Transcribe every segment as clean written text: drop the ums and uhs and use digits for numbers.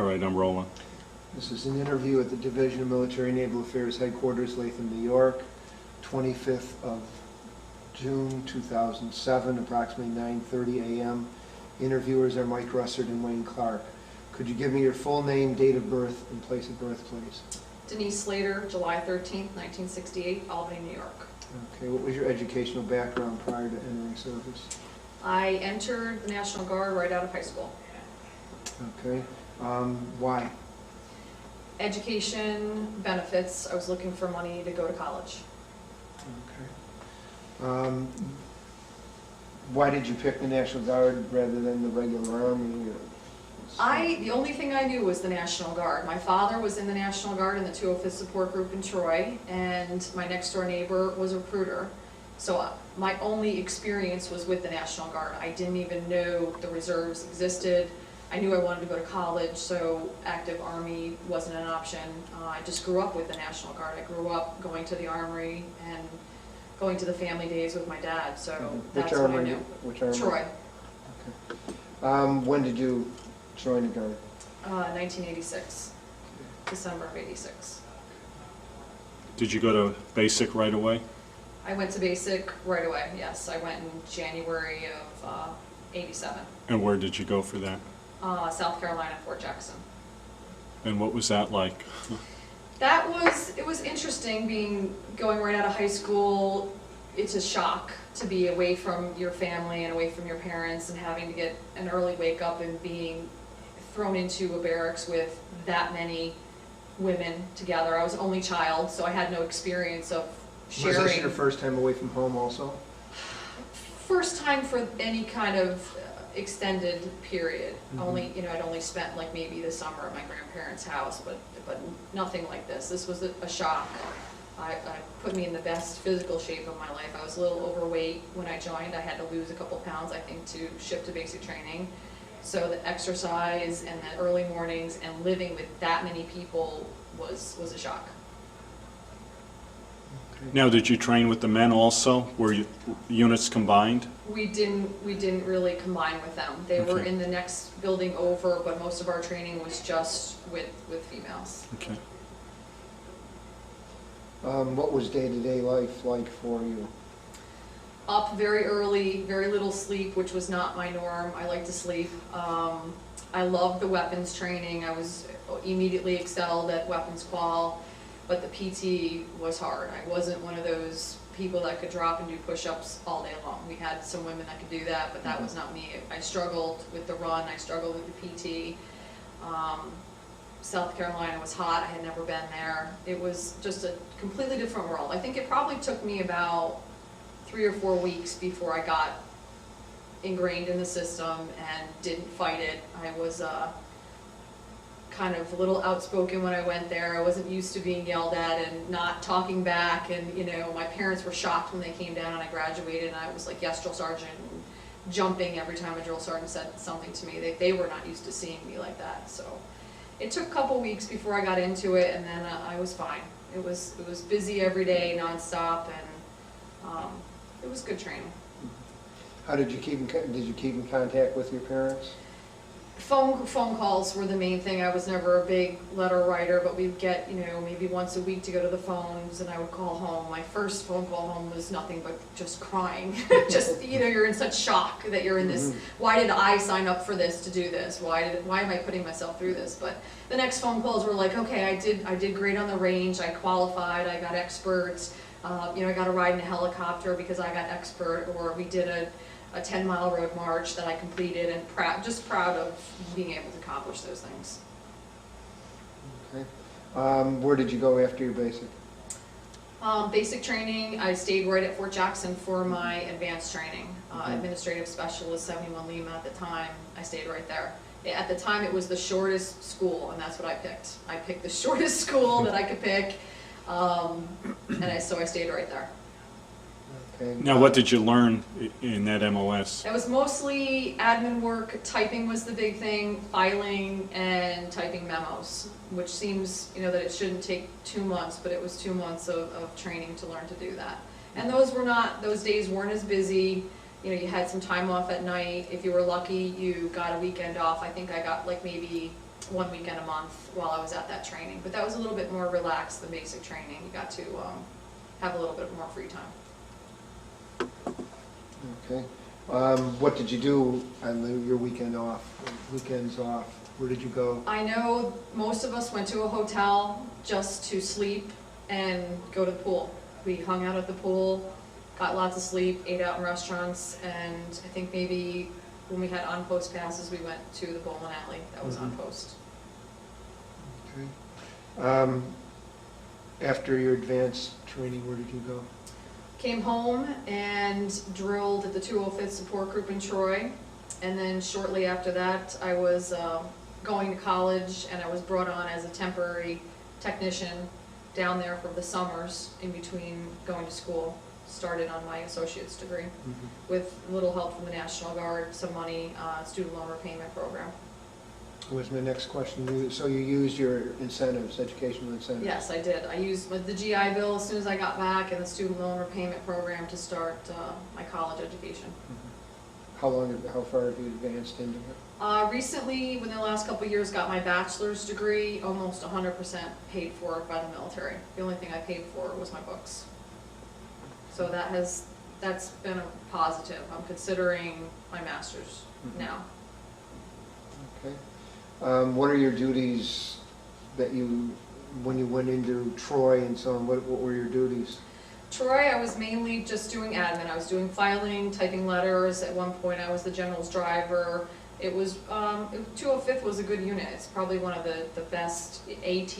All right, I'm rolling. This is an interview at the Division of Military and Naval Affairs Headquarters, Latham, New York, 25th of June 2007, approximately 9:30 a.m. Interviewers are Mike Russert and Wayne Clark. Could you give me your full name, date of birth, and place of birth, please? Denise Slater, July 13th, 1968, Albany, New York. Okay, what was your educational background prior to entering service? I entered the National Guard right out of high school. Okay, why? Education, benefits, I was looking for money to go to college. Okay. Why did you pick the National Guard rather than the regular Army? The only thing I knew was the National Guard. My father was in the National Guard in the 205th Support Group in Troy, and my next door neighbor was a recruiter. So my only experience was with the National Guard. I didn't even know the reserves existed. I knew I wanted to go to college, so active Army wasn't an option. I just grew up with the National Guard. I grew up going to the Armory and going to the family days with my dad, so that's what I knew. Which Armory? Troy. Okay. When did you join the Guard? 1986, December of '86. Did you go to basic right away? I went to basic right away, yes. I went in January of '87. And where did you go for that? South Carolina, Fort Jackson. And what was that like? It was interesting going right out of high school. It's a shock to be away from your family and away from your parents and having to get an early wake up and being thrown into a barracks with that many women together. I was only child, so I had no experience of sharing. Was this your first time away from home also? First time for any kind of extended period. Mm-hmm. I'd only spent like maybe the summer at my grandparents' house, but nothing like this. This was a shock. I put me in the best physical shape of my life. I was a little overweight when I joined. I had to lose a couple pounds, I think, to ship to basic training. So the exercise and the early mornings and living with that many people was a shock. Okay. Now, did you train with the men also? Were you units combined? We didn't really combine with them. They were Okay. in the next building over, but most of our training was just with females. Okay. What was day-to-day life like for you? Up very early, very little sleep, which was not my norm. I like to sleep. I loved the weapons training. I was immediately excelled at weapons qual, but the PT was hard. I wasn't one of those people that could drop and do push-ups all day long. We had some women that could do that, but that was not me. I struggled with the run. I struggled with the PT. South Carolina was hot. I had never been there. It was just a completely different world. I think it probably took me about 3 or 4 weeks before I got ingrained in the system and didn't fight it. I was kind of a little outspoken when I went there. I wasn't used to being yelled at and not talking back, and my parents were shocked when they came down and I graduated and I was like, yes, drill sergeant, and jumping every time a drill sergeant said something to me. They were not used to seeing me like that. So it took a couple weeks before I got into it, and then I was fine. It was busy every day, nonstop, and it was good training. How did you keep in contact with your parents? Phone calls were the main thing. I was never a big letter writer, but we'd get, maybe once a week to go to the phones, and I would call home. My first phone call home was nothing but just crying. Just, you're in such shock that you're in this, why did I sign up for this to do this? Why am I putting myself through this? But the next phone calls were like, okay, I did great on the range, I qualified, I got experts, I got a ride in a helicopter because I got expert, or we did a 10-mile road march that I completed, and just proud of being able to accomplish those things. Okay. Where did you go after your basic? Basic training, I stayed right at Fort Jackson for my advanced training. Administrative Specialist 71 Lima at the time, I stayed right there. At the time it was the shortest school, and that's what I picked. I picked the shortest school that I could pick, so I stayed right there. Okay. Now, what did you learn in that MOS? That was mostly admin work. Typing was the big thing, filing and typing memos, which seems, that it shouldn't take 2 months, but it was 2 months of training to learn to do that. And those days weren't as busy. You had some time off at night. If you were lucky, you got a weekend off. I think I got like maybe 1 weekend a month while I was at that training. But that was a little bit more relaxed than basic training. You got to have a little bit more free time. Okay. What did you do on your weekends off? Where did you go? I know most of us went to a hotel just to sleep and go to the pool. We hung out at the pool, got lots of sleep, ate out in restaurants, and I think maybe when we had on-post passes, we went to the bowling alley that was on post. Okay. After your advanced training, where did you go? Came home and drilled at the 205th Support Group in Troy, and then shortly after that, I was going to college, and I was brought on as a temporary technician down there for the summers in between going to school. Started on my associate's degree with little help from the National Guard, some money, student loan repayment program. Was my next question. So you used your incentives, educational incentives? Yes, I did. I used the GI Bill as soon as I got back and the student loan repayment program to start my college education. How far have you advanced into it? Recently, within the last couple of years, got my bachelor's degree, almost 100% paid for by the military. The only thing I paid for was my books. So that's been a positive. I'm considering my master's now. Okay. What are your duties that when you went into Troy and so on, what were your duties? Troy, I was mainly just doing admin. I was doing filing, typing letters. At one point, I was the general's driver. It was, 205th was a good unit. It's probably one of the best AT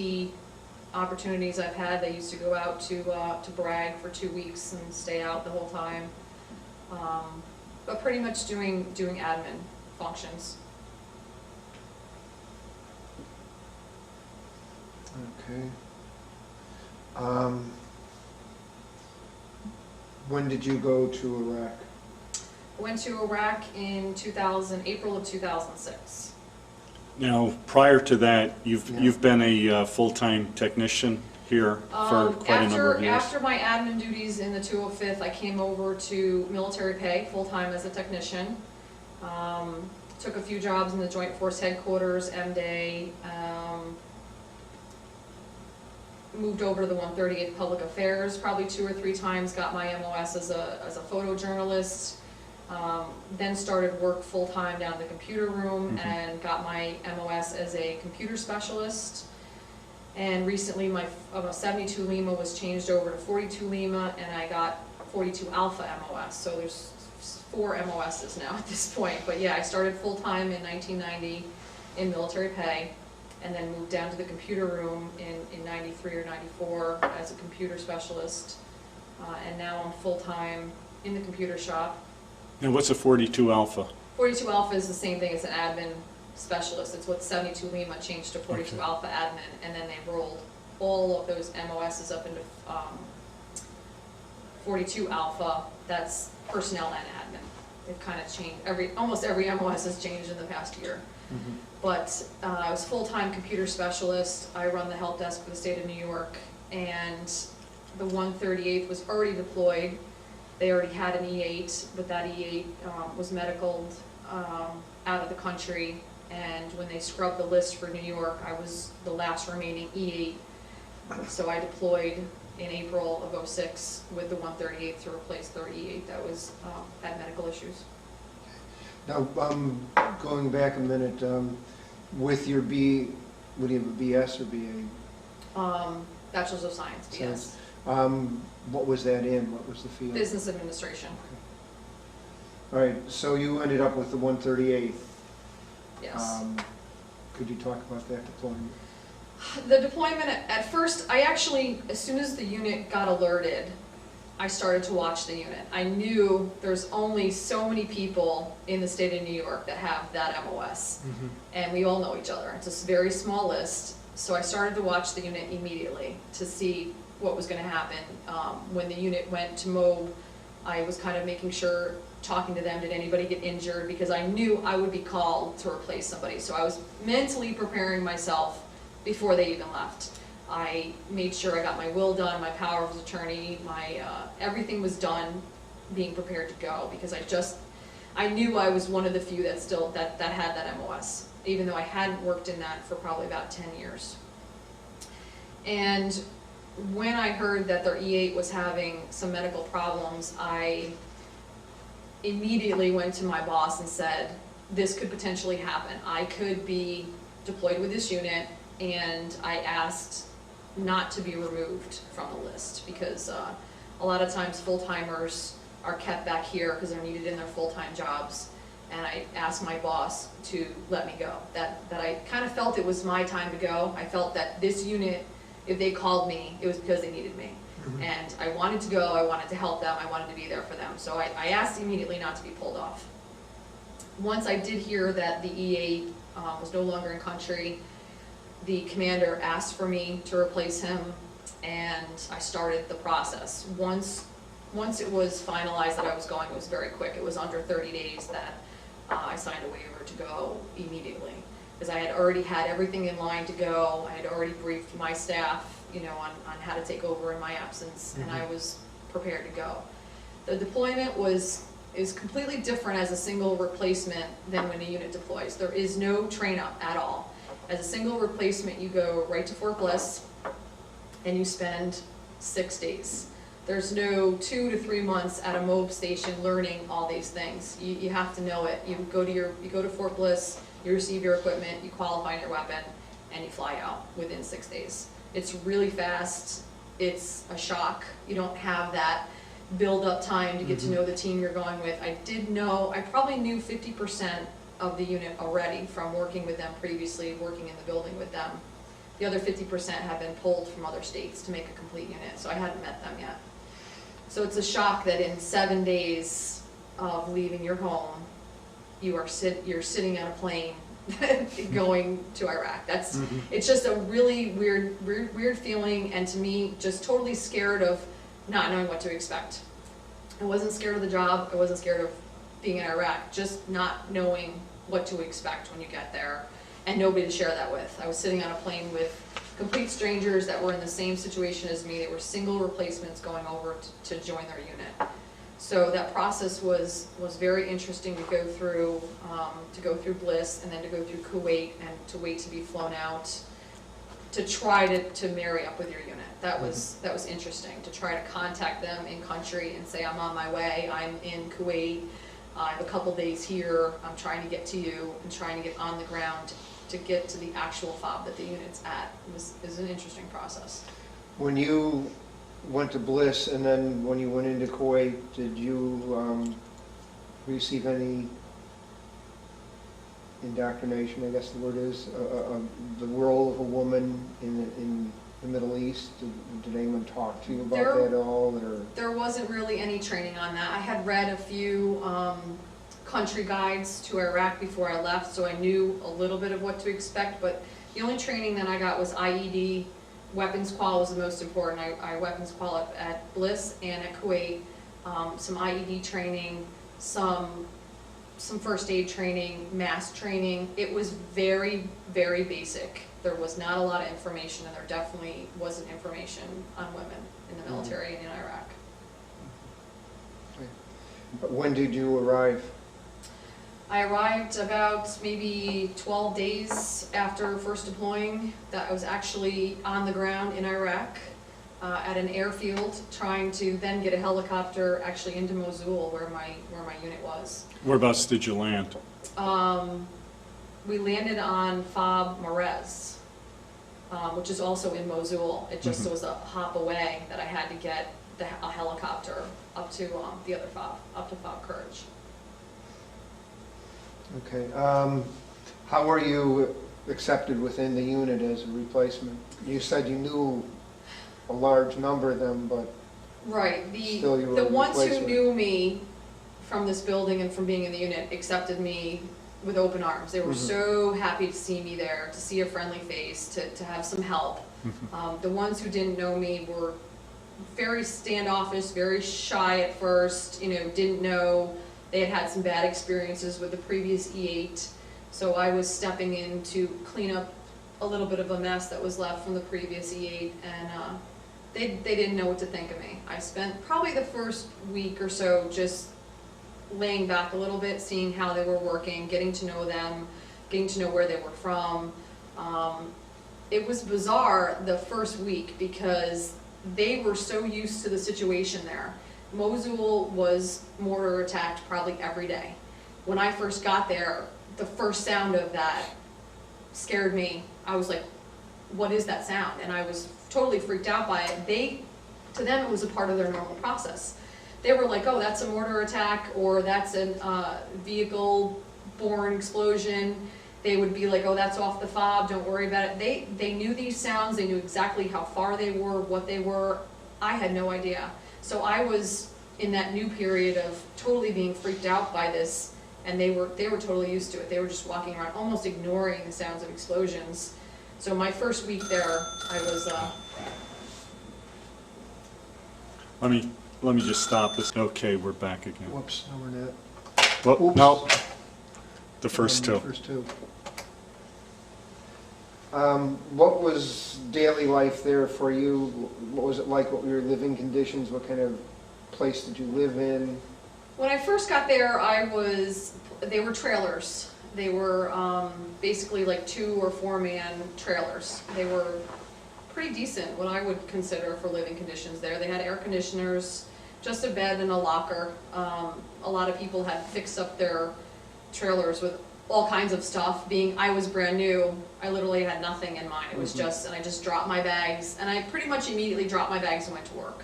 opportunities I've had. They used to go out to Bragg for 2 weeks and stay out the whole time. But pretty much doing admin functions. Okay. When did you go to Iraq? I went to Iraq in April of 2006. Now, prior to that, you've been a full-time technician here for quite a number of years. After my admin duties in the 205th, I came over to military pay, full-time as a technician. Took a few jobs in the Joint Force Headquarters, M-Day. Moved over to the 138th Public Affairs probably 2 or 3 times, got my MOS as a photojournalist. Then started work full-time down at the computer room and got my MOS as a computer specialist. And recently my 72 Lima was changed over to 42 Lima, and I got 42 Alpha MOS. So there's 4 MOSs now at this point. But yeah, I started full-time in 1990 in military pay, and then moved down to the computer room in 93 or 94 as a computer specialist. And now I'm full-time in the computer shop. And what's a 42 Alpha? 42 Alpha is the same thing as an admin specialist. It's what 72 Lima changed to 42 Okay. Alpha admin, and then they rolled all of those MOSs up into 42 Alpha. That's personnel and admin. They've kind of changed. Almost every MOS has changed in the past year. But I was full-time computer specialist. I run the help desk for the State of New York, and the 138th was already deployed. They already had an E8, but that E8 was medicaled out of the country, and when they scrubbed the list for New York, I was the last remaining E8. So I deployed in April of '06 with the 138th to replace their E8 that was had medical issues. Now, going back a minute, with your what do you have, a BS or BA? Bachelor's of Science, BS. What was that in? What was the field? Business administration. All right, so you ended up with the 138th. Yes. Could you talk about that deployment? The deployment, at first, I actually, as soon as the unit got alerted, I started to watch the unit. I knew there's only so many people in the State of New York that have that MOS. And we all know each other. It's a very small list. So I started to watch the unit immediately to see what was going to happen. When the unit went to MOB, I was kind of making sure, talking to them, did anybody get injured? Because I knew I would be called to replace somebody. So I was mentally preparing myself before they even left. I made sure I got my will done, my power of attorney, my everything was done, being prepared to go, because I knew I was one of the few that had that MOS. even though I hadn't worked in that for probably about 10 years. And when I heard that their E8 was having some medical problems, I immediately went to my boss and said, this could potentially happen. I could be deployed with this unit, and I asked not to be removed from the list, because a lot of times full-timers are kept back here because they're needed in their full-time jobs, and I asked my boss to let me go. That I kind of felt it was my time to go. I felt that this unit, if they called me, it was because they needed me. And I wanted to go, I wanted to help them, I wanted to be there for them. So I asked immediately not to be pulled off. Once I did hear that the E8 was no longer in country, the commander asked for me to replace him, and I started the process. Once it was finalized that I was going, it was very quick. It was under 30 days that I signed a waiver to go immediately, because I had already had everything in line to go. I had already briefed my staff, you know, on how to take over in my absence, and I was prepared to go. The deployment is completely different as a single replacement than when a unit deploys. There is no train up at all. As a single replacement, you go right to Fort Bliss, and you spend 6 days. There's no 2 to 3 months at a MOB station learning all these things. You have to know it. You go to Fort Bliss, you receive your equipment, you qualify your weapon, and you fly out within 6 days. It's really fast. It's a shock. You don't have that build-up time to get to know the team you're going with. I probably knew 50% of the unit already from working with them previously, working in the building with them. The other 50% have been pulled from other states to make a complete unit, so I hadn't met them yet. So it's a shock that in 7 days of leaving your home, you're sitting on a plane going to Iraq. It's just a really weird feeling, and to me, just totally scared of not knowing what to expect. I wasn't scared of the job. I wasn't scared of being in Iraq. Just not knowing what to expect when you get there, and nobody to share that with. I was sitting on a plane with complete strangers that were in the same situation as me. They were single replacements going over to join their unit. So that process was very interesting to go through Bliss, and then to go through Kuwait, and to wait to be flown out to try to marry up with your unit. That was interesting, to try to contact them in country and say, I'm on my way, I'm in Kuwait, I have a couple days here, I'm trying to get to you, and trying to get on the ground to get to the actual FOB that the unit's at. It was an interesting process. When you went to Bliss, and then when you went into Kuwait, did you receive any indoctrination, I guess the word is, the role of a woman in the Middle East? Did anyone talk to you about that at all? Or? There wasn't really any training on that. I had read a few country guides to Iraq before I left, so I knew a little bit of what to expect, but the only training that I got was IED. Weapons qual was the most important. I weapons qual at Bliss and at Kuwait, some IED training, some first aid training, mass training. It was very, very basic. There was not a lot of information, and there definitely wasn't information on women in the military and in Iraq. When did you arrive? I arrived about maybe 12 days after first deploying. That I was actually on the ground in Iraq at an airfield, trying to then get a helicopter actually into Mosul, where my unit was. Whereabouts did you land? We landed on FOB Marez, which is also in Mosul. It just was a hop away that I had to get a helicopter up to the other FOB, up to FOB Courage. Okay. How were you accepted within the unit as a replacement? You said you knew a large number of them, but right. Still you were The a ones who replacement. knew me from this building and from being in the unit accepted me with open arms. They were so happy to see me there, to see a friendly face, to have some help. The ones who didn't know me were very standoffish, very shy at first, didn't know. They had had some bad experiences with the previous E8, so I was stepping in to clean up a little bit of a mess that was left from the previous E8, and they didn't know what to think of me. I spent probably the first week or so just laying back a little bit, seeing how they were working, getting to know them, getting to know where they were from. It was bizarre the first week because they were so used to the situation there. Mosul was mortar attacked probably every day. When I first got there, the first sound of that scared me. I was like, what is that sound? And I was totally freaked out by it. To them, it was a part of their normal process. They were like, oh, that's a mortar attack, or that's a vehicle-borne explosion. They would be like, oh, that's off the fob, don't worry about it. They knew these sounds, they knew exactly how far they were, what they were. I had no idea. So I was in that new period of totally being freaked out by this, and they were totally used to it. They were just walking around, almost ignoring the sounds of explosions. So my first week there, I was... Let me just stop this. Okay, we're back again. Whoops, no, we're not. Whoop, Oops. no, the first two. First two. What was daily life there for you? What was it like? What were your living conditions? What kind of place did you live in? When I first got there, they were trailers. They were basically like 2 or 4 man trailers. They were pretty decent, what I would consider for living conditions there. They had air conditioners, just a bed and a locker. A lot of people had fixed up their trailers with all kinds of stuff. Being I was brand new, I literally had nothing in mine. It was just, and I just dropped my bags, and I pretty much immediately dropped my bags and went to work.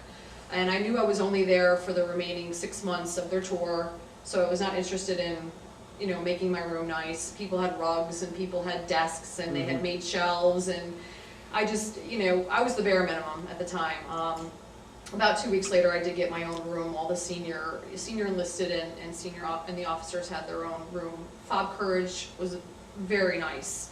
And I knew I was only there for the remaining 6 months of their tour, so I was not interested in, you know, making my room nice. People had rugs, and people had desks, and they had made shelves, and I just, you know, I was the bare minimum at the time. About 2 weeks later, I did get my own room. All the senior enlisted and the officers had their own room. Fob Courage was very nice.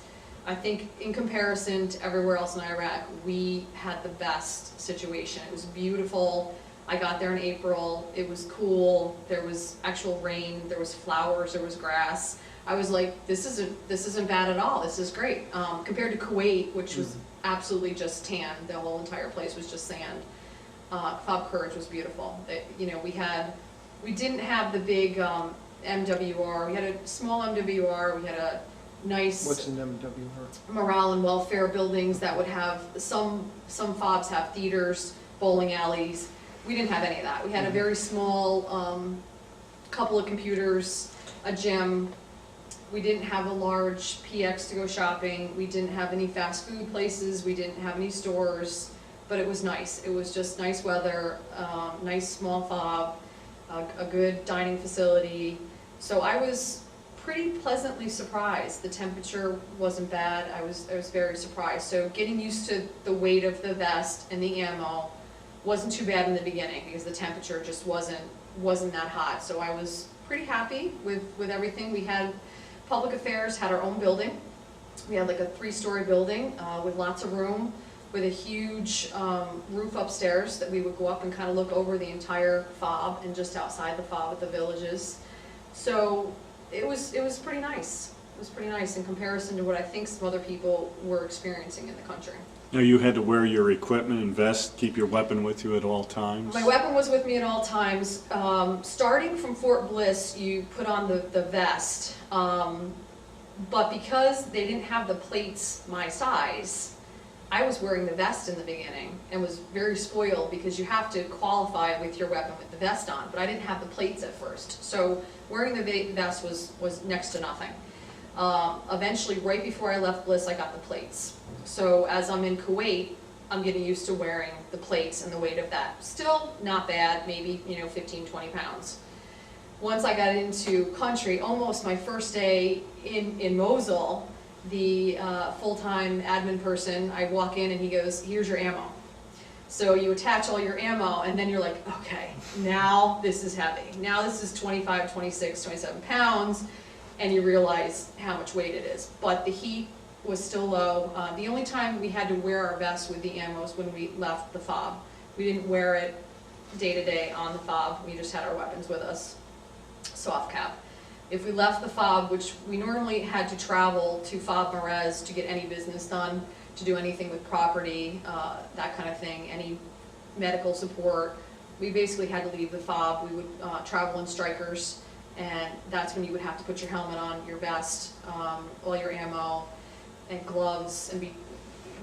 I think in comparison to everywhere else in Iraq, we had the best situation. It was beautiful. I got there in April. It was cool. There was actual rain. There was flowers. There was grass. I was like, this isn't bad at all. This is great. Compared to Kuwait, which was absolutely just tan. The whole entire place was just sand. Fob Courage was beautiful. You know, we didn't have the big MWR. We had a small MWR. We had a nice. What's an MWR? Morale and welfare buildings that would have some FOBs have theaters, bowling alleys. We didn't have any of that. We had a very small couple of computers, a gym. We didn't have a large PX to go shopping. We didn't have any fast food places. We didn't have any stores, but it was nice. It was just nice weather, nice small FOB, a good dining facility. So I was pretty pleasantly surprised. The temperature wasn't bad. I was very surprised. So getting used to the weight of the vest and the ammo wasn't too bad in the beginning because the temperature just wasn't that hot. So I was pretty happy with everything. We had Public Affairs had our own building. We had like a 3-story building with lots of room, with a huge roof upstairs that we would go up and kind of look over the entire FOB and just outside the FOB at the villages. So it was pretty nice. It was pretty nice in comparison to what I think some other people were experiencing in the country. Now you had to wear your equipment and vest, keep your weapon with you at all times? My weapon was with me at all times. Starting from Fort Bliss, you put on the vest, but because they didn't have the plates my size, I was wearing the vest in the beginning and was very spoiled because you have to qualify with your weapon with the vest on, but I didn't have the plates at first. So wearing the vest was next to nothing. Eventually, right before I left Bliss, I got the plates. So as I'm in Kuwait, I'm getting used to wearing the plates and the weight of that. Still not bad, maybe 15, 20 pounds. Once I got into country, almost my first day in Mosul, the full-time admin person, I walk in and he goes, here's your ammo. So you attach all your ammo and then you're like, okay, now this is heavy. Now this is 25, 26, 27 pounds, and you realize how much weight it is. But the heat was still low. The only time we had to wear our vest with the ammo was when we left the FOB. We didn't wear it day to day on the FOB. We just had our weapons with us, soft cap. If we left the FOB, which we normally had to travel to FOB Marez to get any business done, to do anything with property, that kind of thing, any medical support, we basically had to leave the FOB. We would travel in strikers and that's when you would have to put your helmet on, your vest, all your ammo, and gloves, and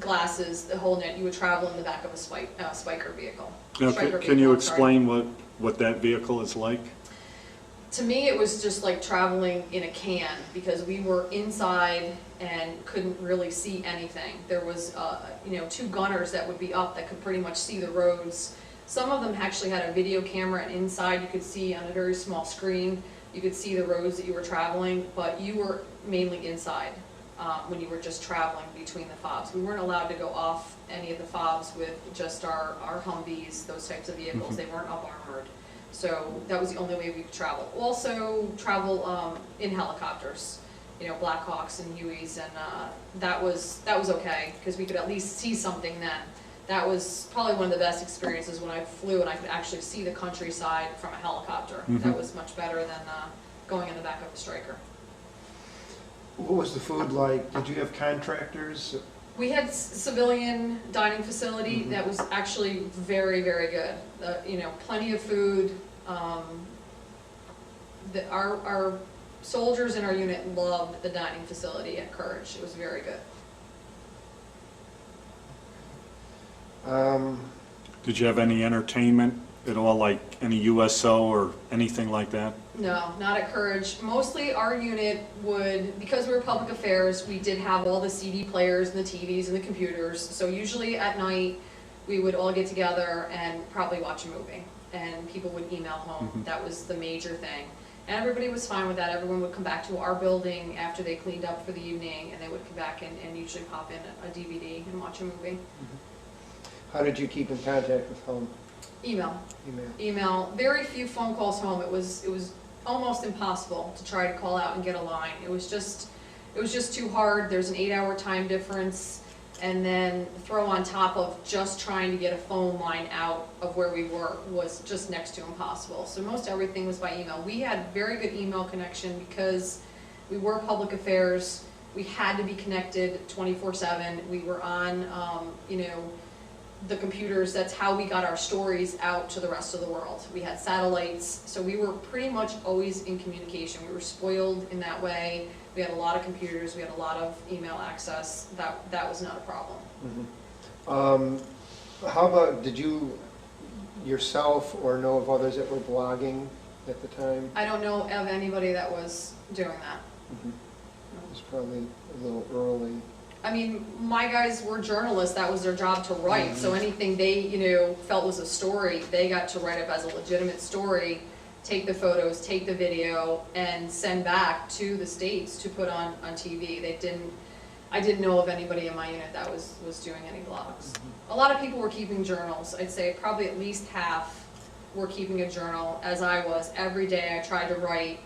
glasses, the whole net. You would travel in the back of a spiker vehicle. Now, Striker can you vehicle, I'm sorry. explain what that vehicle is like? To me, it was just like traveling in a can, because we were inside and couldn't really see anything. There was, two gunners that would be up that could pretty much see the roads. Some of them actually had a video camera, and inside you could see on a very small screen, you could see the roads that you were traveling, but you were mainly inside when you were just traveling between the FOBs. We weren't allowed to go off any of the FOBs with just our Humvees, those types of vehicles. Mm-hmm. They weren't up armored. So that was the only way we could travel. Also travel in helicopters, Blackhawks and Hueys, and that was okay, because we could at least see something then. That was probably one of the best experiences when I flew and I could actually see the countryside from a helicopter. Mm-hmm. That was much better than going in the back of a Striker. What was the food like? Did you have contractors? We had civilian dining facility Mhm. that was actually very, very good. Plenty of food. Our soldiers in our unit loved the dining facility at Courage. It was very good. Did you have any entertainment at all, like any USO or anything like that? No, not at Courage. Mostly our unit would, because we were public affairs, we did have all the CD players and the TVs and the computers. So usually at night, we would all get together and probably watch a movie. And people would email home. Mhm. That was the major thing. And everybody was fine with that. Everyone would come back to our building after they cleaned up for the evening, and they would come back and usually pop in a DVD and watch a movie. How did you keep in contact with home? Email. Email. Email. Very few phone calls home. It was almost impossible to try to call out and get a line. It was just too hard. There's an 8-hour time difference, and then throw on top of just trying to get a phone line out of where we were was just next to impossible. So most everything was by email. We had very good email connection because we were public affairs. We had to be connected 24/7. We were on, the computers. That's how we got our stories out to the rest of the world. We had satellites, so we were pretty much always in communication. We were spoiled in that way. We had a lot of computers, we had a lot of email access. That was not a problem. Mm-hmm. How about, did you yourself or know of others that were blogging at the time? I don't know of anybody that was doing that. Mm-hmm. It was probably a little early. I mean, my guys were journalists, that was their job to write, so anything they, felt was a story, they got to write up as a legitimate story, take the photos, take the video, and send back to the States to put on TV. I didn't know of anybody in my unit that was doing any blogs. A lot of people were keeping journals. I'd say probably at least half were keeping a journal, as I was. Every day I tried to write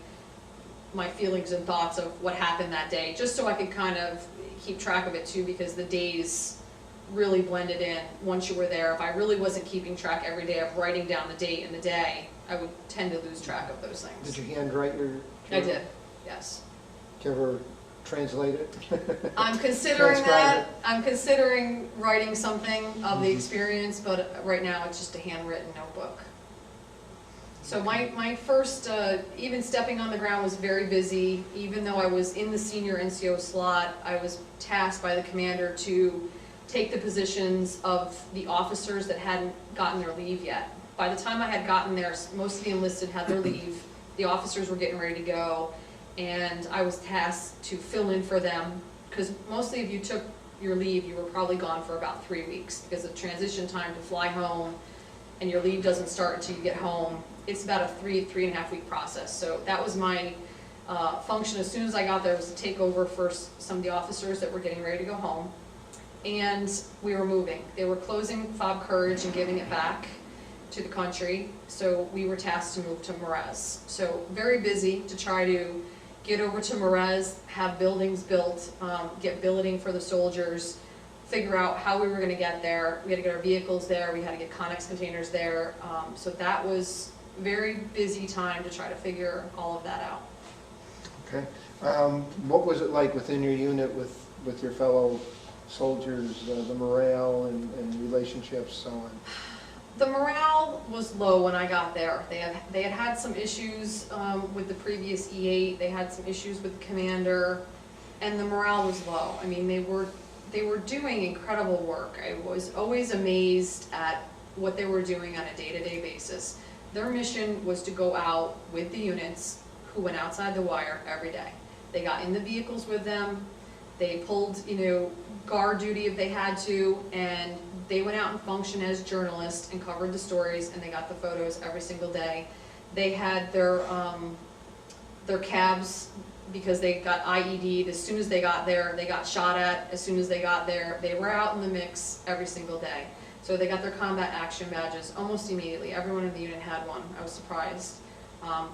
my feelings and thoughts of what happened that day, just so I could kind of keep track of it too, because the days really blended in once you were there. If I really wasn't keeping track every day of writing down the date and the day, I would tend to lose track of those things. Did you handwrite your I did, yes. Did you ever translate it? I'm considering Transcribe that. it. I'm considering writing something of the experience, but right now it's just a handwritten notebook. So my first, even stepping on the ground was very busy. Even though I was in the senior NCO slot, I was tasked by the commander to take the positions of the officers that hadn't gotten their leave yet. By the time I had gotten there, most of the enlisted had their leave. The officers were getting ready to go, and I was tasked to fill in for them, because mostly if you took your leave, you were probably gone for about 3 weeks, because the transition time to fly home and your leave doesn't start until you get home. It's about a 3.5 week process. So that was my function as soon as I got there, was to take over for some of the officers that were getting ready to go home. And we were moving. They were closing FOB Courage and giving it back to the country. So we were tasked to move to Merez. So very busy to try to get over to Merez, have buildings built, get billeting for the soldiers, figure out how we were going to get there. We had to get our vehicles there. We had to get Connex containers there. So that was a very busy time to try to figure all of that out. Okay. What was it like within your unit with your fellow soldiers, the morale and relationships, so on? The morale was low when I got there. They had some issues with the previous E8. They had some issues with the commander, and the morale was low. I mean, they were doing incredible work. I was always amazed at what they were doing on a day-to-day basis. Their mission was to go out with the units who went outside the wire every day. They got in the vehicles with them. They pulled, guard duty if they had to, and they went out and functioned as journalists and covered the stories, and they got the photos every single day. They had their cabs, because they got IED'd as soon as they got there. They got shot at as soon as they got there. They were out in the mix every single day. So they got their combat action badges almost immediately. Everyone in the unit had one. I was surprised.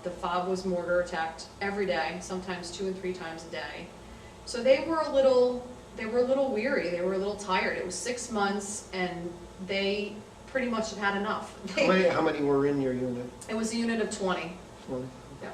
The fob was mortar attacked every day, sometimes 2 and 3 times a day. So they were a little weary. They were a little tired. It was 6 months, and they pretty much had had enough. How many were in your unit? It was a unit of 20. 20? Yeah.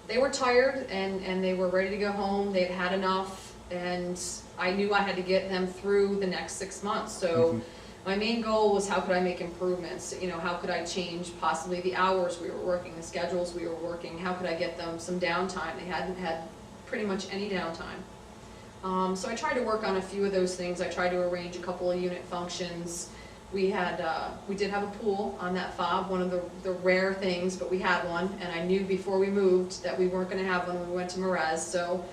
They were tired, and they were ready to go home. They'd had enough, and I knew I had to get them through the next 6 months. So my main goal was, how could I make improvements? How could I change possibly the hours we were working, the schedules we were working? How could I get them some downtime? They hadn't had pretty much any downtime. So I tried to work on a few of those things. I tried to arrange a couple of unit functions. We did have a pool on that fob, one of the rare things, but we had one, and I knew before we moved that we weren't going to have one when we went to Merez. So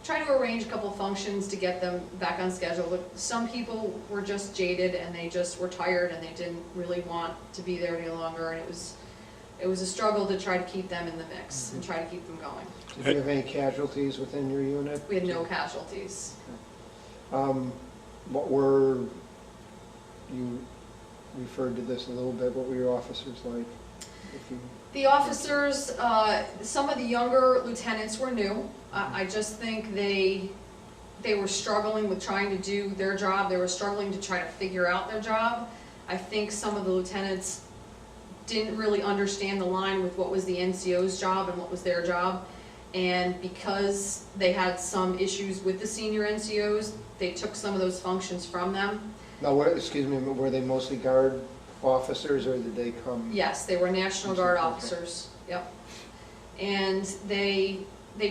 trying to arrange a couple of functions to get them back on schedule. But some people were just jaded, and they just were tired, and they didn't really want to be there any longer, and it was a struggle to try to keep them in the mix and try to keep them going. Did you have any casualties within your unit? We had no casualties. What were, you referred to this a little bit, what were your officers like? The officers, some of the younger lieutenants were new. I just think they were struggling with trying to do their job. They were struggling to try to figure out their job. I think some of the lieutenants didn't really understand the line with what was the NCO's job and what was their job. And because they had some issues with the senior NCOs, they took some of those functions from them. Now, excuse me, were they mostly guard officers, or did they come? Yes, they were National Guard officers, yep. And they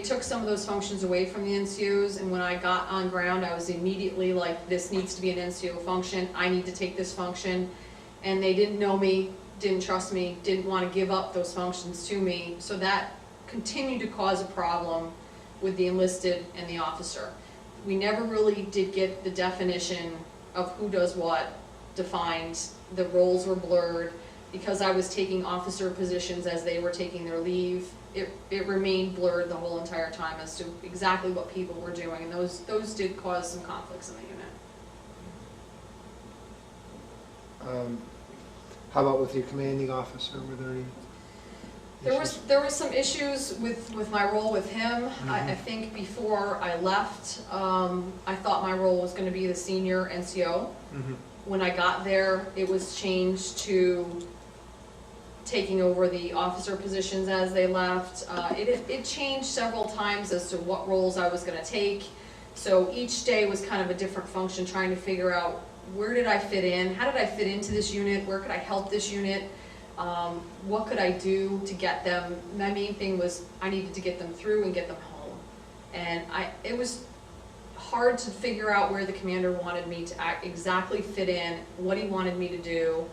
took some of those functions away from the NCOs, and when I got on ground, I was immediately like, this needs to be an NCO function, I need to take this function. And they didn't know me, didn't trust me, didn't want to give up those functions to me, so that continued to cause a problem with the enlisted and the officer. We never really did get the definition of who does what defined. The roles were blurred. Because I was taking officer positions as they were taking their leave, it remained blurred the whole entire time as to exactly what people were doing, and those did cause some conflicts in the unit. How about with your commanding officer? Were there any issues? There was some issues with my role with him. I think before I left, I thought my role was going to be the senior NCO. When I got there, it was changed to taking over the officer positions as they left. It changed several times as to what roles I was going to take. So each day was kind of a different function, trying to figure out where did I fit in, how did I fit into this unit, where could I help this unit, what could I do to get them. My main thing was I needed to get them through and get them home. And it was hard to figure out where the commander wanted me to exactly fit in, what he wanted me to do.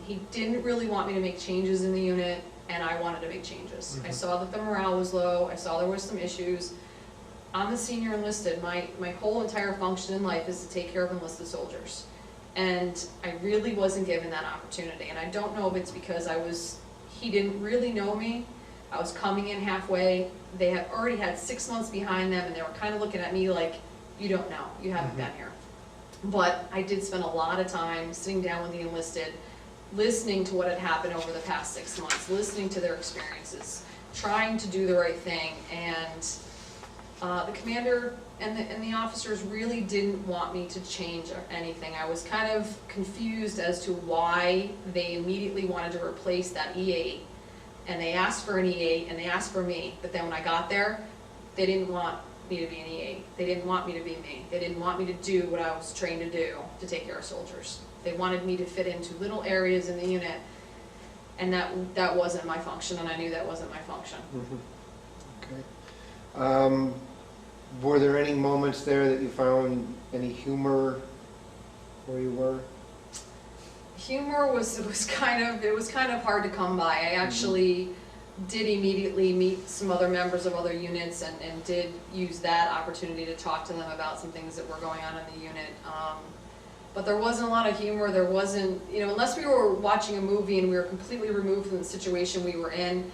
He didn't really want me to make changes in the unit, and I wanted to make changes. I saw that the morale was low, I saw there were some issues. I'm a senior enlisted. My whole entire function in life is to take care of enlisted soldiers. And I really wasn't given that opportunity. And I don't know if it's because he didn't really know me. I was coming in halfway. They had already had 6 months behind them, and they were kind of looking at me like, you don't know, you haven't been here. But I did spend a lot of time sitting down with the enlisted, listening to what had happened over the past 6 months, listening to their experiences, trying to do the right thing. And the commander and the officers really didn't want me to change anything. I was kind of confused as to why they immediately wanted to replace that E8. And they asked for an E8, and they asked for me. But then when I got there, they didn't want me to be an E8. They didn't want me to be me. They didn't want me to do what I was trained to do, to take care of soldiers. They wanted me to fit into little areas in the unit And that wasn't my function, and I knew that wasn't my function. Okay. Were there any moments there that you found any humor where you were? Humor was kind of hard to come by. I actually did immediately meet some other members of other units and did use that opportunity to talk to them about some things that were going on in the unit. But there wasn't a lot of humor. There wasn't, unless we were watching a movie and we were completely removed from the situation we were in,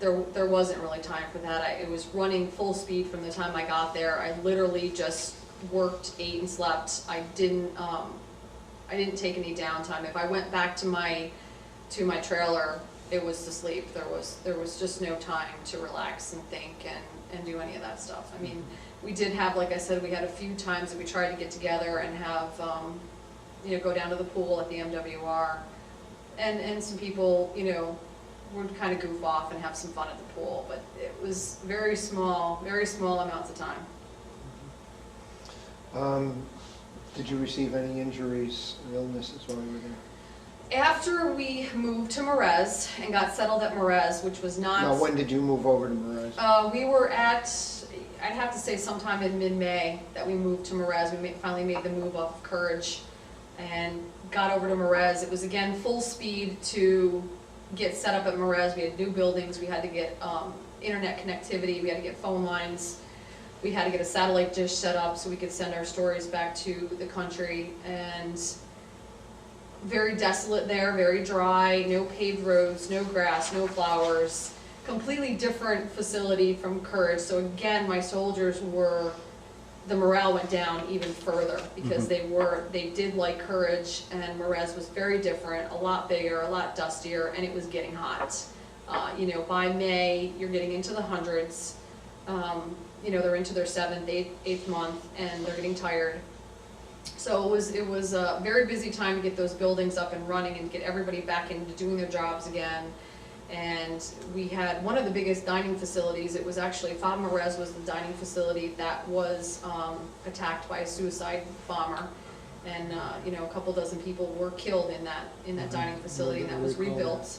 there wasn't really time for that. It was running full speed from the time I got there. I literally just worked, ate, and slept. I didn't take any downtime. If I went back to my trailer, it was to sleep. There was just no time to relax and think and do any of that stuff. I mean, we did have, like I said, we had a few times that we tried to get together and have, go down to the pool at the MWR, and some people, would kind of goof off and have some fun at the pool, but it was very small amounts of time. Did you receive any injuries or illnesses while you were there? After we moved to Merez and got settled at Merez, which was not... Now, when did you move over to Merez? We were at, I'd have to say sometime in mid-May that we moved to Merez. We finally made the move off of Courage and got over to Merez. It was, again, full speed to get set up at Merez. We had new buildings. We had to get internet connectivity. We had to get phone lines. We had to get a satellite dish set up so we could send our stories back to the country. And very desolate there, very dry, no paved roads, no grass, no flowers. Completely different facility from Courage. So again, my soldiers the morale went down even further because they did like Courage, and Merez was very different, a lot bigger, a lot dustier, and it was getting hot. By May, you're getting into the hundreds. They're into their 7th, 8th month, and they're getting tired. So it was a very busy time to get those buildings up and running and get everybody back into doing their jobs again. And we had one of the biggest dining facilities. It was actually, FOB Merez was the dining facility that was attacked by a suicide bomber. And a couple dozen people were killed in that dining facility, and that was rebuilt.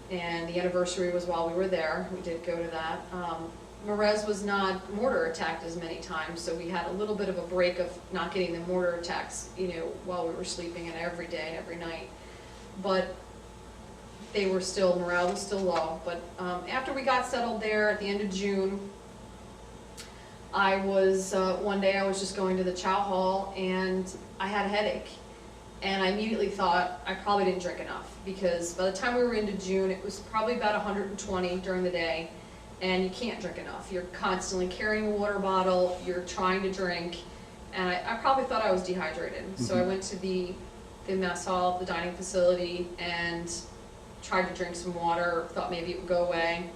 And the anniversary was while we were there. We did go to that. Merez was not mortar attacked as many times, so we had a little bit of a break of not getting the mortar attacks, while we were sleeping, and every day and every night. But morale was still low. But after we got settled there at the end of June, one day I was just going to the chow hall and I had a headache. And I immediately thought I probably didn't drink enough, because by the time we were into June, it was probably about 120 during the day, and you can't drink enough. You're constantly carrying a water bottle, you're trying to drink, and I probably thought I was dehydrated. So I went to the mess hall, the dining facility, and tried to drink some water, thought maybe it would go away.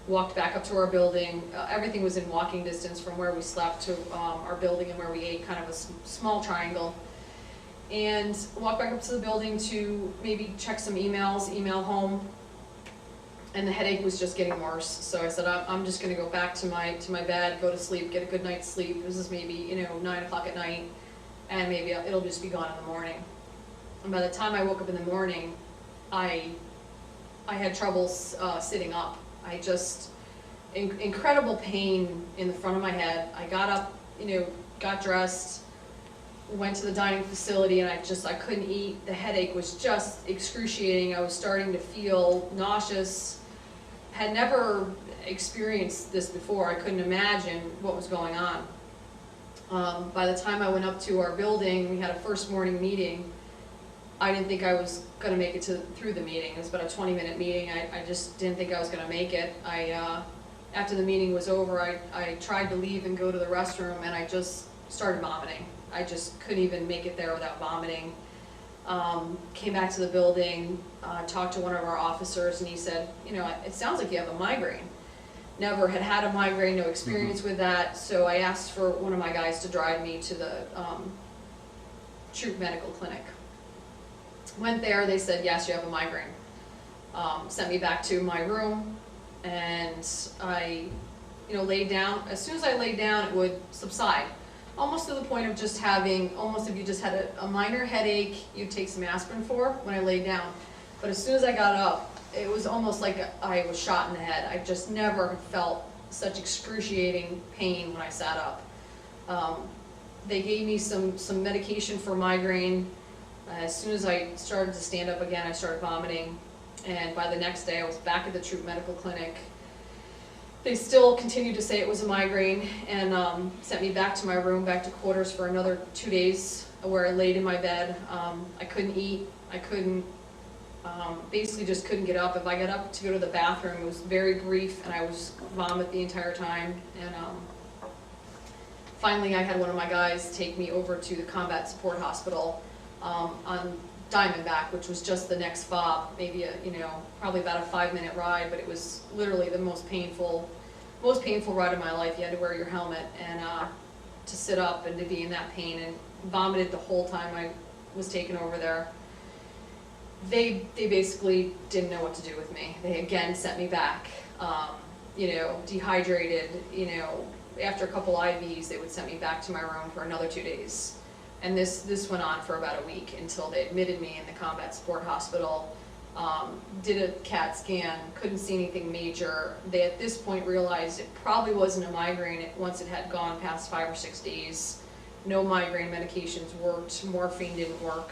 Walked back up to our building. Everything was in walking distance from where we slept to our building and where we ate, kind of a small triangle. And walked back up to the building to maybe check some email home. And the headache was just getting worse. So I said, I'm just gonna go back to my bed, go to sleep, get a good night's sleep. This is maybe, 9 o'clock at night, and maybe it'll just be gone in the morning. And by the time I woke up in the morning, I had trouble sitting up. I just, incredible pain in the front of my head. I got up, got dressed, went to the dining facility, and I couldn't eat. The headache was just excruciating. I was starting to feel nauseous. Had never experienced this before. I couldn't imagine what was going on. By the time I went up to our building, we had a first morning meeting. I didn't think I was going to make it through the meeting. It was about a 20-minute meeting. I just didn't think I was going to make it. After the meeting was over, I tried to leave and go to the restroom, and I just started vomiting. I just couldn't even make it there without vomiting. Came back to the building, talked to one of our officers, and he said, it sounds like you have a migraine. Never had a migraine, no experience with that, so I asked for one of my guys to drive me to the troop medical clinic. Went there, they said, yes, you have a migraine. Sent me back to my room, and I laid down. As soon as I laid down, it would subside. Almost to the point of just having, almost if you just had a minor headache, you'd take some aspirin for when I laid down. But as soon as I got up, it was almost like I was shot in the head. I just never felt such excruciating pain when I sat up. They gave me some medication for migraine. As soon as I started to stand up again, I started vomiting. And by the next day, I was back at the troop medical clinic. They still continued to say it was a migraine and sent me back to my room, back to quarters for another 2 days where I laid in my bed. I couldn't eat. I couldn't, basically just couldn't get up. If I got up to go to the bathroom, it was very brief and I was vomit the entire time. And finally, I had one of my guys take me over to the combat support hospital on Diamondback, which was just the next fob, maybe probably about a 5-minute ride, but it was literally the most painful ride of my life. You had to wear your helmet and to sit up and to be in that pain, and vomited the whole time I was taken over there. They basically didn't know what to do with me. They again sent me back, dehydrated. After a couple IVs, they would send me back to my room for another 2 days. And this went on for about a week until they admitted me in the combat support hospital, did a CAT scan, couldn't see anything major. They at this point realized it probably wasn't a migraine once it had gone past 5 or 6 days. No migraine medications worked, morphine didn't work.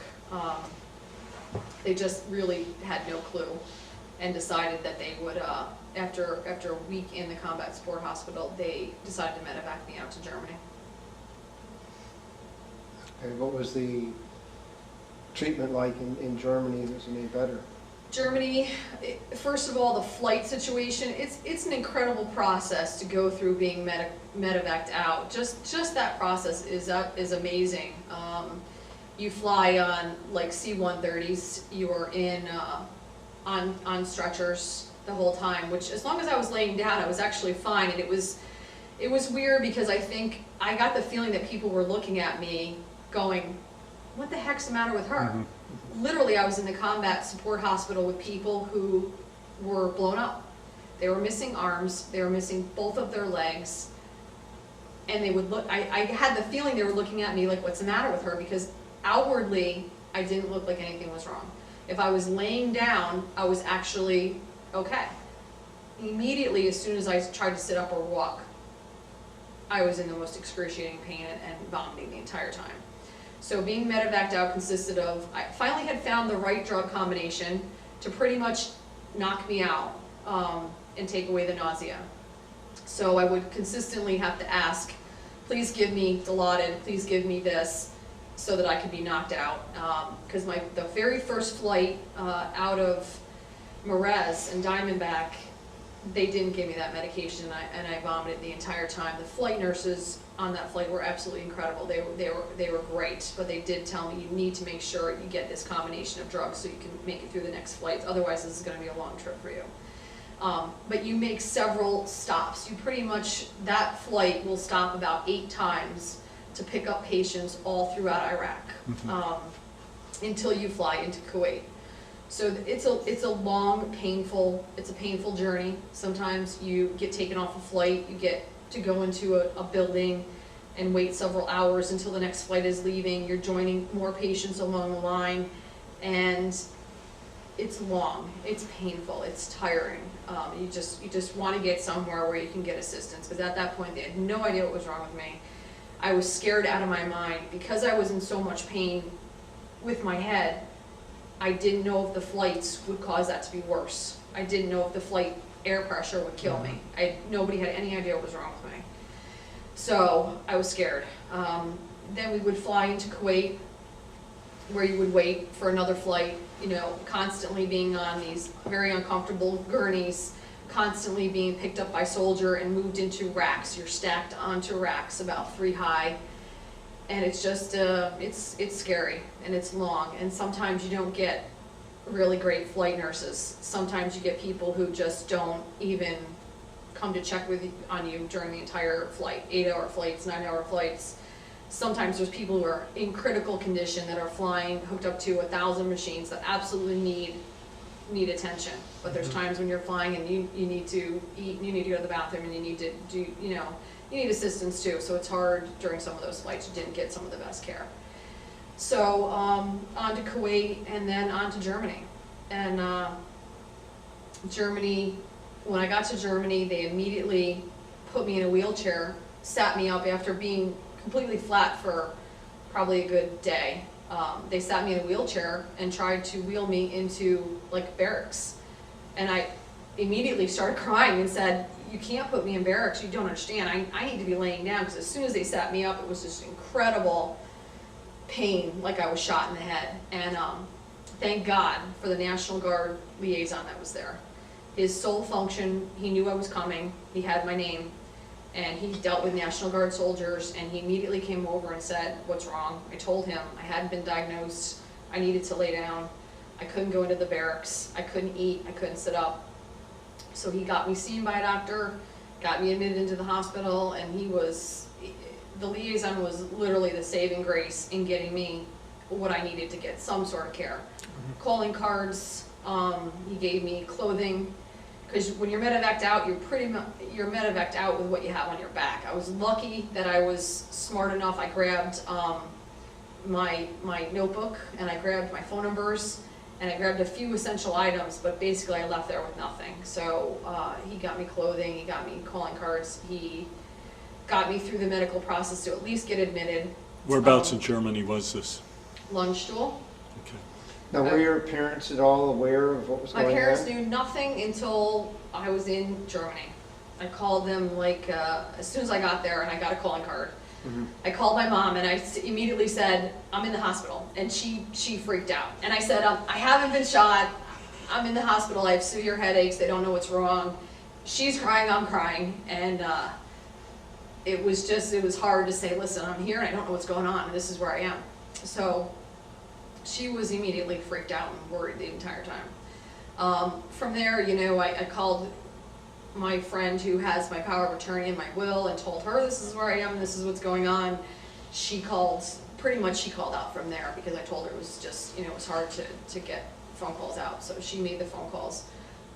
They just really had no clue and decided that they would, after a week in the combat support hospital, they decided to medevac me out to Germany. Okay, what was the treatment like in Germany? Was it any better? Germany, first of all, the flight situation, it's an incredible process to go through being medevaced out. Just that process is amazing. You fly on like C-130s, you're in on stretchers the whole time, which as long as I was laying down, I was actually fine. And it was weird because I think I got the feeling that people were looking at me going, what the heck's the matter with her? Mm-hmm. Literally, I was in the combat support hospital with people who were blown up. They were missing arms, they were missing both of their legs, and they would look, I had the feeling they were looking at me like, what's the matter with her? Because outwardly, I didn't look like anything was wrong. If I was laying down, I was actually okay. Immediately, as soon as I tried to sit up or walk, I was in the most excruciating pain and vomiting the entire time. So being medevaced out consisted of, I finally had found the right drug combination to pretty much knock me out and take away the nausea. So I would consistently have to ask, please give me Dilaudid, please give me this, so that I could be knocked out. Because the very first flight out of Merez and Diamondback, they didn't give me that medication, and I vomited the entire time. The flight nurses on that flight were absolutely incredible. They were great, but they did tell me you need to make sure you get this combination of drugs so you can make it through the next flights. Otherwise, this is going to be a long trip for you. But you make several stops. You pretty much, that flight will stop about 8 times to pick up patients all throughout Iraq until you fly into Kuwait. So it's a long, painful journey. Sometimes you get taken off a flight, you get to go into a building and wait several hours until the next flight is leaving. You're joining more patients along the line, and it's long, it's painful, it's tiring. You just want to get somewhere where you can get assistance, because at that point they had no idea what was wrong with me. I was scared out of my mind because I was in so much pain with my head. I didn't know if the flights would cause that to be worse. I didn't know if the flight air pressure would kill me. Nobody had any idea what was wrong with me. So I was scared. Then we would fly into Kuwait, where you would wait for another flight, constantly being on these very uncomfortable gurneys, constantly being picked up by soldier and moved into racks. You're stacked onto racks about 3 high. And it's just, it's scary, and it's long, and sometimes you don't get really great flight nurses. Sometimes you get people who just don't even come to check on you during the entire flight, 8-hour flights, 9-hour flights. Sometimes there's people who are in critical condition that are flying, hooked up to 1,000 machines that absolutely need attention. But there's times when you're flying and you need to eat, and you need to go to the bathroom, and you need to do, you need assistance too, so it's hard during some of those flights. You didn't get some of the best care. So on to Kuwait, and then on to Germany. And Germany, when I got to Germany, they immediately put me in a wheelchair, sat me up after being completely flat for probably a good day. They sat me in a wheelchair and tried to wheel me into like barracks. And I immediately started crying and said, you can't put me in barracks, you don't understand. I need to be laying down, because as soon as they sat me up, it was just incredible pain, like I was shot in the head. And thank God for the National Guard liaison that was there. His sole function, he knew I was coming, he had my name, and he dealt with National Guard soldiers, and he immediately came over and said, what's wrong? I told him I hadn't been diagnosed, I needed to lay down, I couldn't go into the barracks, I couldn't eat, I couldn't sit up. So he got me seen by a doctor, got me admitted into the hospital, and the liaison was literally the saving grace in getting me what I needed to get some sort of care. Calling cards, he gave me clothing, because when you're medevaced out, you're medevaced out with what you have on your back. I was lucky that I was smart enough. I grabbed my notebook, and I grabbed my phone numbers, and I grabbed a few essential items, but basically I left there with nothing. So he got me clothing, he got me calling cards, he got me through the medical process to at least get admitted. Whereabouts in Germany was this? Landstuhl. Okay. Now, were your parents at all aware of what was going My on? parents knew nothing until I was in Germany. I called them like as soon as I got there, and I got a calling card. I called my mom, and I immediately said, I'm in the hospital, and she freaked out. And I said, I haven't been shot, I'm in the hospital, I have severe headaches, they don't know what's wrong. She's crying, I'm crying, and it was hard to say, listen, I'm here, and I don't know what's going on, and this is where I am. So she was immediately freaked out and worried the entire time. From there, I called my friend who has my power of attorney and my will, and told her this is where I am, this is what's going on. She called out from there, because I told her it was just, it was hard to get phone calls out, so she made the phone calls.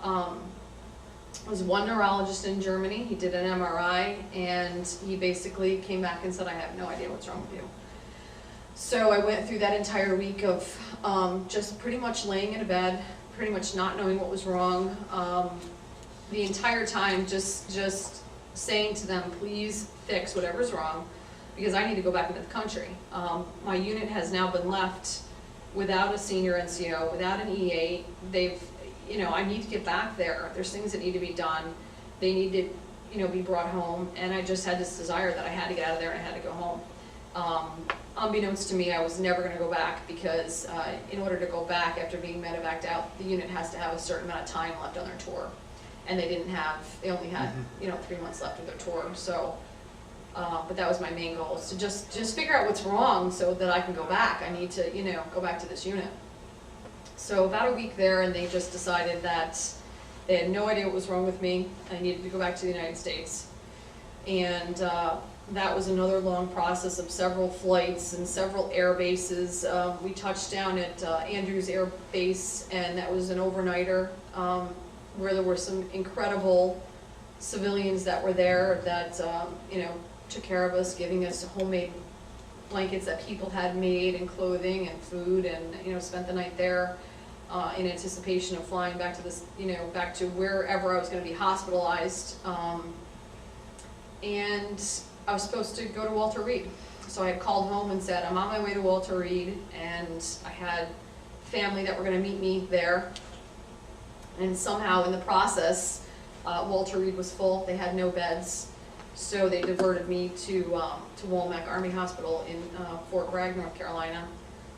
There was one neurologist in Germany, he did an MRI, and he basically came back and said, I have no idea what's wrong with you. So I went through that entire week of just pretty much laying in a bed, pretty much not knowing what was wrong. The entire time just saying to them, please fix whatever's wrong, because I need to go back into the country. My unit has now been left without a senior NCO, without an EA. I need to get back there. There's things that need to be done. They need to, be brought home, and I just had this desire that I had to get out of there and I had to go home. Unbeknownst to me, I was never going to go back, because in order to go back after being medevaced out, the unit has to have a certain amount of time left on their tour. And they only had 3 months left of their tour. So, but that was my main goal, is to just figure out what's wrong so that I can go back. I need to, go back to this unit. So about a week there, and they just decided that they had no idea what was wrong with me. I needed to go back to the United States. And that was another long process of several flights and several air bases. We touched down at Andrews Air Base, and that was an overnighter, where there were some incredible civilians that were there that, took care of us, giving us homemade blankets that people had made, and clothing and food, and, spent the night there in anticipation of flying back to this, back to wherever I was going to be hospitalized. And I was supposed to go to Walter Reed. So I had called home and said, I'm on my way to Walter Reed, and I had family that were going to meet me there. And somehow in the process, Walter Reed was full, they had no beds, so they diverted me to Womack Army Hospital in Fort Bragg, North Carolina.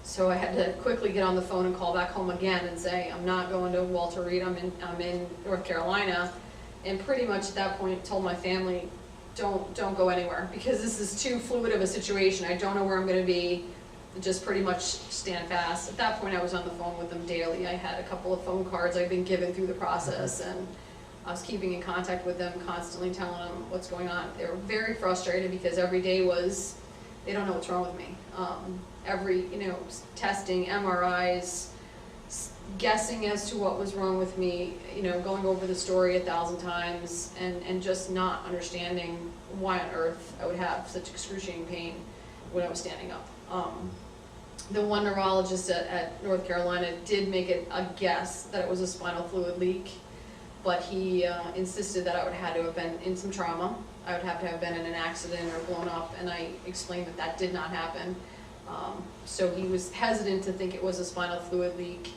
So I had to quickly get on the phone and call back home again and say, I'm not going to Walter Reed, I'm in North Carolina. And pretty much at that point told my family, don't go anywhere, because this is too fluid of a situation. I don't know where I'm going to be. Just pretty much stand fast. At that point, I was on the phone with them daily. I had a couple of phone cards I'd been given through the process, and I was keeping in contact with them, constantly telling them what's going on. They were very frustrated, because every day was, they don't know what's wrong with me. Every, testing, MRIs, guessing as to what was wrong with me, going over the story 1,000 times, and just not understanding why on earth I would have such excruciating pain when I was standing up. The one neurologist at North Carolina did make it a guess that it was a spinal fluid leak, but he insisted that I would have to have been in some trauma. I would have to have been in an accident or blown up, and I explained that that did not happen. So he was hesitant to think it was a spinal fluid leak.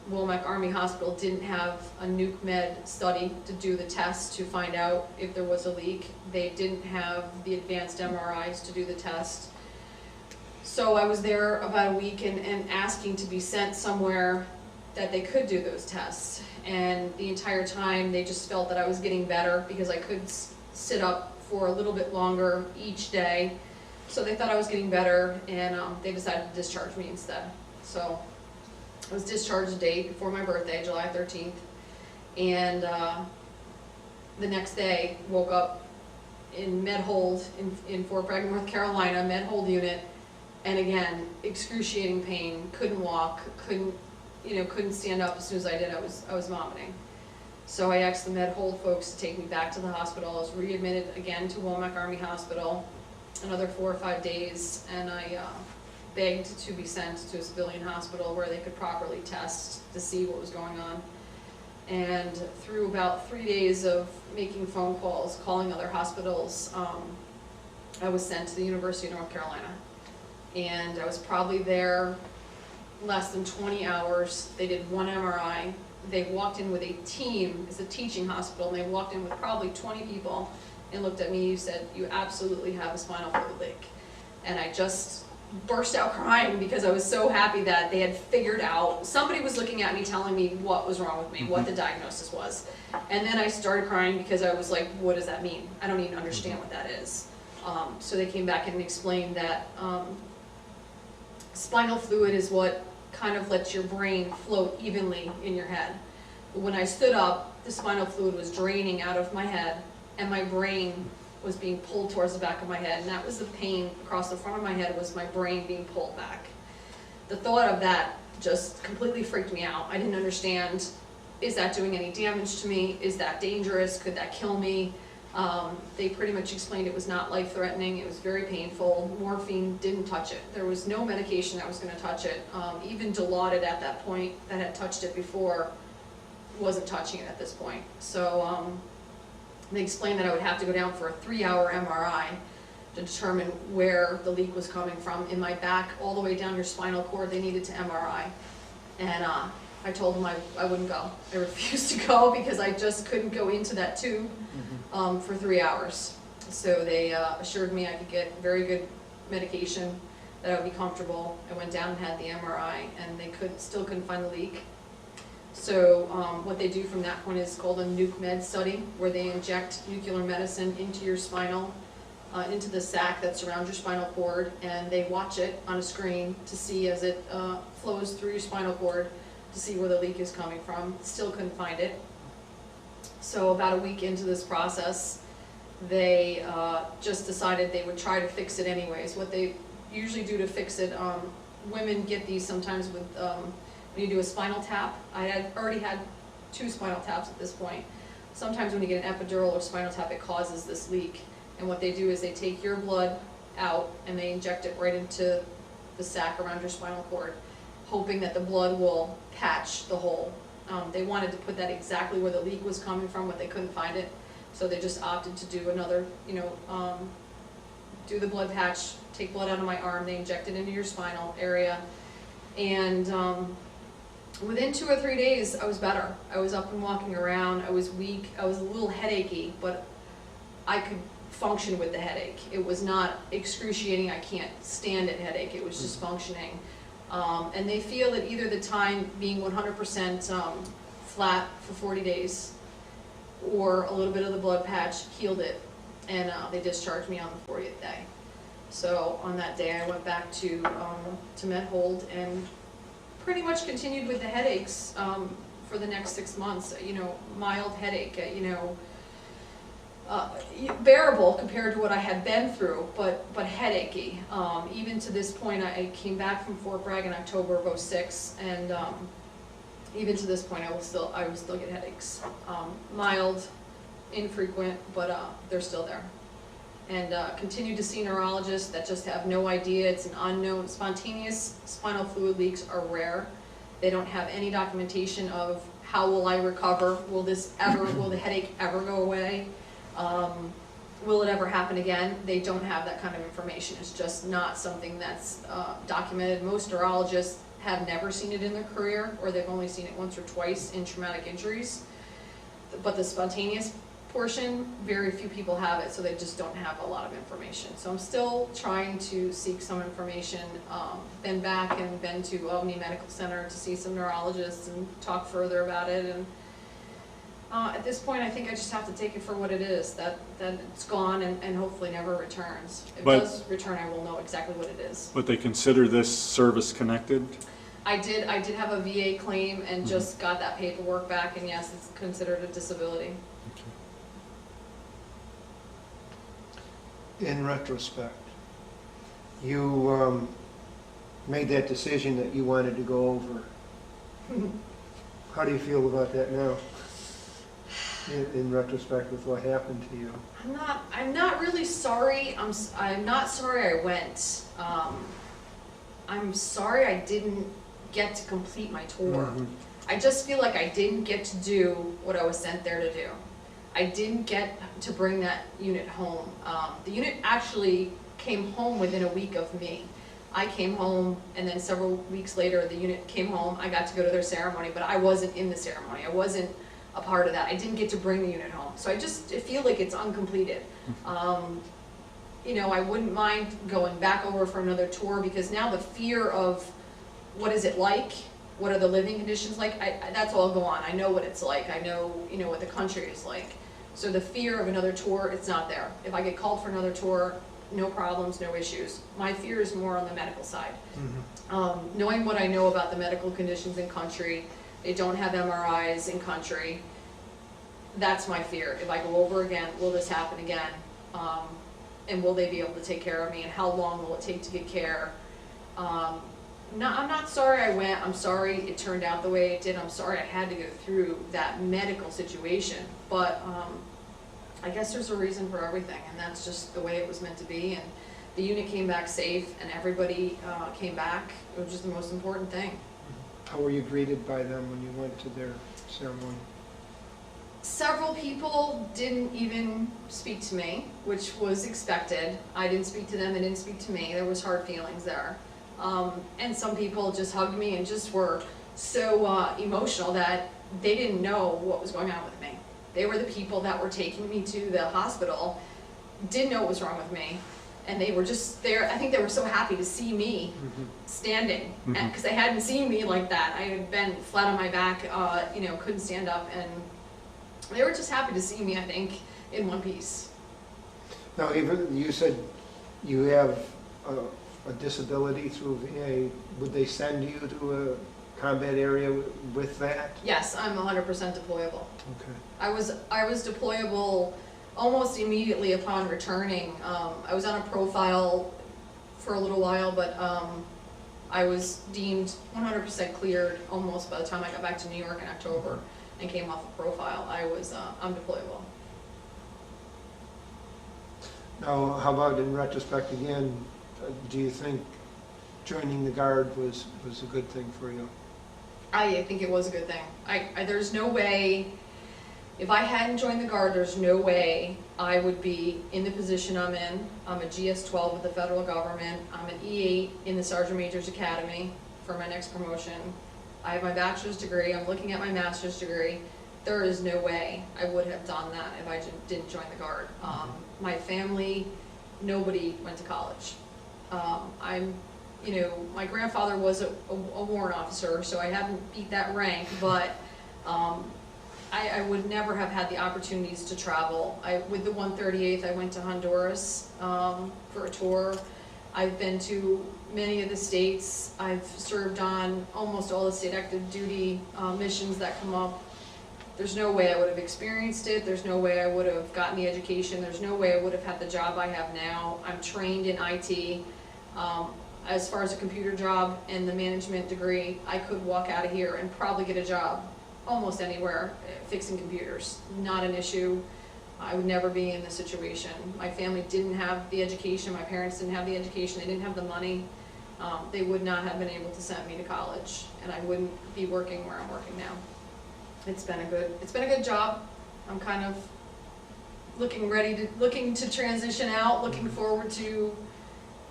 Womack Army Hospital didn't have a nuke med study to do the test to find out if there was a leak. They didn't have the advanced MRIs to do the test. So I was there about a week and asking to be sent somewhere that they could do those tests. And the entire time they just felt that I was getting better because I could sit up for a little bit longer each day. So they thought I was getting better, and they decided to discharge me instead. So I was discharged a day before my birthday, July 13th, and the next day woke up in med hold in Fort Bragg, North Carolina, med hold unit, and again, excruciating pain, couldn't walk, couldn't stand up. As soon as I did, I was vomiting. So I asked the med hold folks to take me back to the hospital. I was readmitted again to Womack Army Hospital, another 4 or 5 days, and I begged to be sent to a civilian hospital where they could properly test to see what was going on. And through about 3 days of making phone calls, calling other hospitals, I was sent to the University of North Carolina. And I was probably there less than 20 hours. They did 1 MRI. They walked in with a team. It's a teaching hospital, and they walked in with probably 20 people and looked at me and said, "You absolutely have a spinal fluid leak." And I just burst out crying because I was so happy that they had figured out, somebody was looking at me telling me what was wrong with me, what the diagnosis was. And then I started crying because I was like, what does that mean? I don't even understand what that is. So they came back and explained that spinal fluid is what kind of lets your brain float evenly in your head. But when I stood up, the spinal fluid was draining out of my head, and my brain was being pulled towards the back of my head, and that was the pain across the front of my head, was my brain being pulled back. The thought of that just completely freaked me out. I didn't understand, is that doing any damage to me? Is that dangerous? Could that kill me? They pretty much explained it was not life-threatening. It was very painful. Morphine didn't touch it. There was no medication that was going to touch it. Even Dilaudid at that point, that had touched it before, wasn't touching it at this point. So they explained that I would have to go down for a 3-hour MRI to determine where the leak was coming from. In my back, all the way down your spinal cord, they needed to MRI. And I told them I wouldn't go. I refused to go because I just couldn't go into that tube for 3 hours. So they assured me I could get very good medication, that I would be comfortable. I went down and had the MRI, and they still couldn't find the leak. So what they do from that point is called a nuke med study, where they inject nuclear medicine into your spinal, into the sac that surrounds your spinal cord, and they watch it on a screen to see as it flows through your spinal cord to see where the leak is coming from. Still couldn't find it. So about a week into this process, they just decided they would try to fix it anyways. What they usually do to fix it, women get these sometimes with when you do a spinal tap. I had already had 2 spinal taps at this point. Sometimes when you get an epidural or spinal tap, it causes this leak. And what they do is they take your blood out and they inject it right into the sac around your spinal cord, hoping that the blood will patch the hole. They wanted to put that exactly where the leak was coming from, but they couldn't find it. So they just opted to do another, do the blood patch, take blood out of my arm, they inject it into your spinal area. And within 2 or 3 days, I was better. I was up and walking around. I was weak. I was a little headachy, but I could function with the headache. It was not excruciating. I can't stand it headache. It was just functioning. And they feel that either the time being 100% flat for 40 days or a little bit of the blood patch healed it, and they discharged me on the 40th day. So on that day, I went back to med hold and pretty much continued with the headaches for the next 6 months. Mild headache, bearable compared to what I had been through, but headachy. Even to this point, I came back from Fort Bragg in October of '06, and even to this point, I would still get headaches. Mild, infrequent, but they're still there. and continue to see neurologists that just have no idea. It's an unknown. Spontaneous spinal fluid leaks are rare. They don't have any documentation of how will I recover, will the headache ever go away, will it ever happen again? They don't have that kind of information. It's just not something that's documented. Most neurologists have never seen it in their career, or they've only seen it once or twice in traumatic injuries. But the spontaneous portion, very few people have it, so they just don't have a lot of information. So I'm still trying to seek some information. Been back and been to Albany Medical Center to see some neurologists and talk further about it. And at this point, I think I just have to take it for what it is, that it's gone and hopefully never returns. If it does return, I will know exactly what it is. But they consider this service connected? I did have a VA claim and just got that paperwork back, and yes, it's considered a disability. In retrospect, you made that decision that you wanted to go over. How do you feel about that now? In retrospect, with what happened to you? I'm not really sorry. I'm not sorry I went. I'm sorry I didn't get to complete my tour. I just feel like I didn't get to do what I was sent there to do. I didn't get to bring that unit home. The unit actually came home within a week of me. I came home, and then several weeks later, the unit came home. I got to go to their ceremony, but I wasn't in the ceremony. I wasn't a part of that. I didn't get to bring the unit home. So I feel like it's uncompleted. You know, I wouldn't mind going back over for another tour, because now the fear of what is it like, what are the living conditions like, that's all gone. I know what it's like. I know, you know, what the country is like. So the fear of another tour, it's not there. If I get called for another tour, no problems, no issues. My fear is more on the medical side. Knowing what I know about the medical conditions in country, they don't have MRIs in country. That's my fear. If I go over again, will this happen again? And will they be able to take care of me? And how long will it take to get care? No, I'm not sorry I went. I'm sorry it turned out the way it did. I'm sorry I had to go through that medical situation. But I guess there's a reason for everything, and that's just the way it was meant to be. And the unit came back safe, and everybody came back, which is the most important thing. How were you greeted by them when you went to their ceremony? Several people didn't even speak to me, which was expected. I didn't speak to them, they didn't speak to me. There was hard feelings there. And some people just hugged me and just were so emotional that they didn't know what was going on with me. They were the people that were taking me to the hospital, didn't know what was wrong with me, and they were just there. I think they were so happy to see me standing, because they hadn't seen me like that. I had been flat on my back, you know, couldn't stand up, and they were just happy to see me, I think, in one piece. Now, even you said you have a disability through VA. Would they send you to a combat area with that? Yes, I'm 100% deployable. Okay. I was deployable almost immediately upon returning. I was on a profile for a little while, but I was deemed 100% cleared almost by the time I got back to New York in October and came off a profile. I'm deployable. Now, how about in retrospect again, do you think joining the Guard was a good thing for you? I think it was a good thing. There's no way, if I hadn't joined the Guard, there's no way I would be in the position I'm in. I'm a GS-12 with the federal government. I'm an E8 in the Sergeant Major's Academy for my next promotion. I have my bachelor's degree. I'm looking at my master's degree. There is no way I would have done that if I didn't join the Guard. My family, nobody went to college. You know, my grandfather was a warrant officer, so I haven't beat that rank, but I would never have had the opportunities to travel. With the 138th, I went to Honduras for a tour. I've been to many of the states. I've served on almost all the state active duty missions that come up. There's no way I would have experienced it. There's no way I would have gotten the education. There's no way I would have had the job I have now. I'm trained in IT. As far as a computer job and the management degree, I could walk out of here and probably get a job almost anywhere fixing computers. Not an issue. I would never be in this situation. My family didn't have the education, my parents didn't have the education, they didn't have the money. They would not have been able to send me to college, and I wouldn't be working where I'm working now. It's been a good job. I'm kind of looking to transition out, looking forward to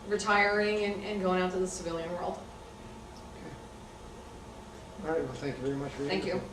retiring and going out to the civilian world. Okay. All right, well, thank you very much for your Thank you. input.